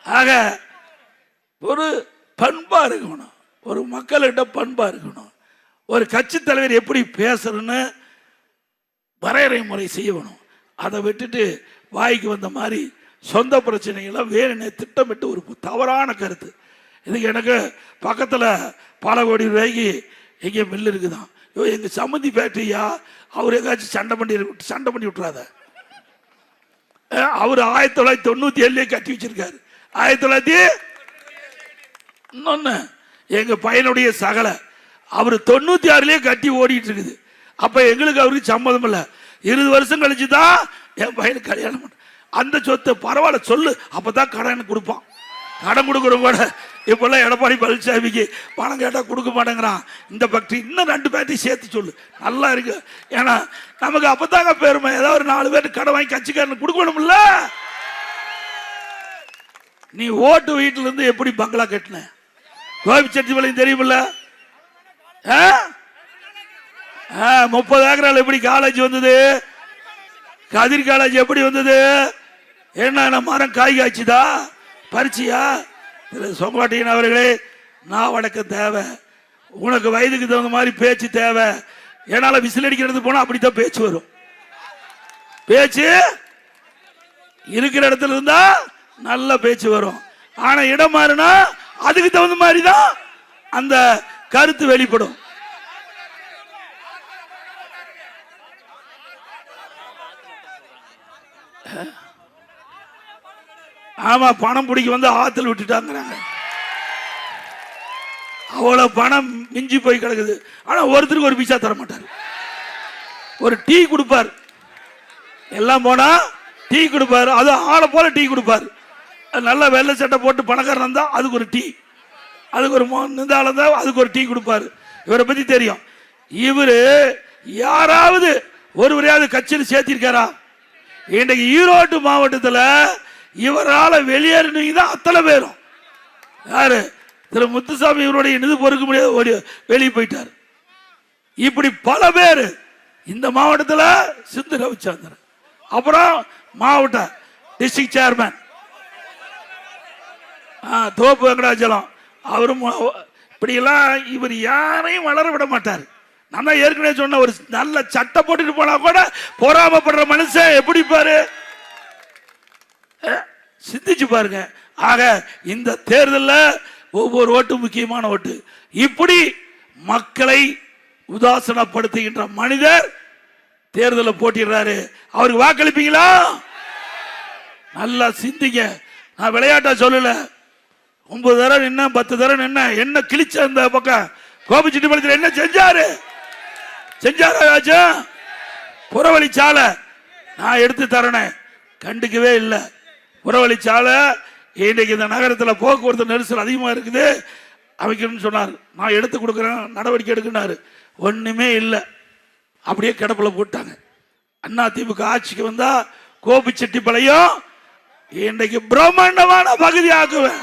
ஆக ஒரு பண்பா இருக்கணும், ஒரு மக்கள்கிட்ட பண்பா இருக்கணும். ஒரு கட்சி தலைவர் எப்படி பேசணும்னு வரையறை முறை செய்யணும். அதை விட்டுட்டு வாய்க்கு வந்த மாதிரி சொந்த பிரச்சனைகளை வேணும்னே திட்டமிட்டு ஒரு தவறான கருத்து. இதுக்கு எனக்கு பக்கத்தில் பல கோடி ரூபாய்க்கு எங்கேயும் மில்லு இருக்குதான். எங்கள் சம்மந்தி ஃபேக்ட்ரியா, அவர் எங்காச்சும் சண்டை பண்ணி விட்டுறாத. அவர் 1997 கட்டி வச்சிருக்காரு. 1900 இன்னொன்னு எங்க பையனுடைய சகலை அவர் 96 கட்டி ஓடிட்டு இருக்குது. அப்ப எங்களுக்கு அவருக்கு சம்மதம் இல்லை. 20 வருஷம் கழிச்சு தான் என் பையனுக்கு கல்யாணம் பண்ண. அந்த சொத்தை பரவாயில்ல சொல்லு, அப்பதான் கடன் கொடுப்பான். கடன் கொடுக்குறவங்க கூட இப்பெல்லாம் எடப்பாடி பழனிசாமிக்கு பணம் கேட்டால் கொடுக்க மாட்டேங்கிறான். இந்த ஃபேக்ட்ரி இன்னும் 2 ஃபேக்ட்ரி சேர்த்து சொல்லு, நல்லா இருக்கு. ஏன்னா நமக்கு அப்பதாங்க பெருமை. ஏதாவது ஒரு 4 பேருக்கு கடன் வாங்கி கட்சிக்காரன் கொடுக்கணும்ல. நீ ஓட்டு வீட்டுல இருந்து எப்படி பங்களா கட்டின கோபிச்செட்டிப்பாளையம் தெரியுமில்ல? 30 ஏக்கரால் எப்படி காலேஜ் வந்தது? கதிர் காலேஜ் எப்படி வந்தது? என்ன மரம் காய் காய்ச்சுதா, பறிச்சியா? சொங்காட்டியன் அவர்களே, நான் வடக்க தேவை, உனக்கு வயதுக்கு தகுந்த மாதிரி பேச்சு தேவை. என்னால விசில் அடிக்கிறது போனா அப்படித்தான் பேச்சு வரும். பேச்சு இருக்கிற இடத்துல இருந்தா நல்ல பேச்சு வரும். ஆனா இடம் மாறுனா அதுக்கு தகுந்த மாதிரி தான் அந்த கருத்து வெளிப்படும். ஆமா, பணம் பிடிக்க வந்து ஆத்துல விட்டுட்டாங்கிறாங்க. அவ்வளவு பணம் மிஞ்சி போய் கிடக்குது. ஆனா ஒருத்தருக்கு ஒரு பைசா தர மாட்டார். ஒரு டீ கொடுப்பார், எல்லாம் போனா டீ கொடுப்பாரு. அது ஆளை போல டீ கொடுப்பாரு. நல்லா வெள்ளை சட்டை போட்டு பணக்காரன் இருந்தா அதுக்கு ஒரு டீ, அதுக்கு ஒரு இருந்தா அதுக்கு ஒரு டீ கொடுப்பாரு. இவரை பத்தி தெரியும். இவரு யாராவது ஒருவரையாவது கட்சியில் சேர்த்திருக்காரா? இன்றைக்கு ஈரோடு மாவட்டத்தில் இவரால் வெளியேறினீங்க தான் அத்தனை பேரும். யாரு? திரு முத்துசாமி இவருடைய நிதி பொறுக்க முடியாது, வெளியே போயிட்டார். இப்படி பல பேர் இந்த மாவட்டத்தில் சிந்து ரவிச்சந்திரன், அப்புறம் மாவட்ட டிஸ்ட்ரிக்ட் சேர்மன் தோப்பு வெங்கடாச்சலம், அவரும் இப்படியெல்லாம் இவர் யாரையும் வளர விட மாட்டார். நான் தான் ஏற்கனவே சொன்ன, ஒரு நல்ல சட்டை போட்டுட்டு போனா கூட பொறாமப்படுற மனுஷன் எப்படி பாரு, சிந்திச்சு பாருங்க. ஆக இந்த தேர்தலில் ஒவ்வொரு ஓட்டு முக்கியமான ஓட்டு. இப்படி மக்களை உதாசனப்படுத்துகின்ற மனிதர் தேர்தலில் போட்டிடுறாரு. அவருக்கு வாக்களிப்பீங்களா? நல்லா சிந்திங்க. நான் விளையாட்டா சொல்லல. 9 தரம் நின்ன, 10 தரம் நின்ன, என்ன கிழிச்ச அந்த பக்கம் கோபிச்செட்டிப்பாளையத்தில் என்ன செஞ்சாரா? புறவழிச்சாலை நான் எடுத்து தரேன், கண்டுக்கவே இல்லை. புறவழிச்சாலை இன்றைக்கு இந்த நகரத்தில் போக்குவரத்து நெரிசல் அதிகமாக இருக்குது, அமைக்கணும்னு சொன்னார். நான் எடுத்து கொடுக்குறேன், நடவடிக்கை எடுக்கினாரு. ஒன்றுமே இல்லை, அப்படியே கிடப்பில் போட்டாங்க. அண்ணா திமுக ஆட்சிக்கு வந்தா கோபிச்செட்டிப்பாளையம் இன்றைக்கு பிரம்மாண்டமான பகுதி ஆக்குவேன்.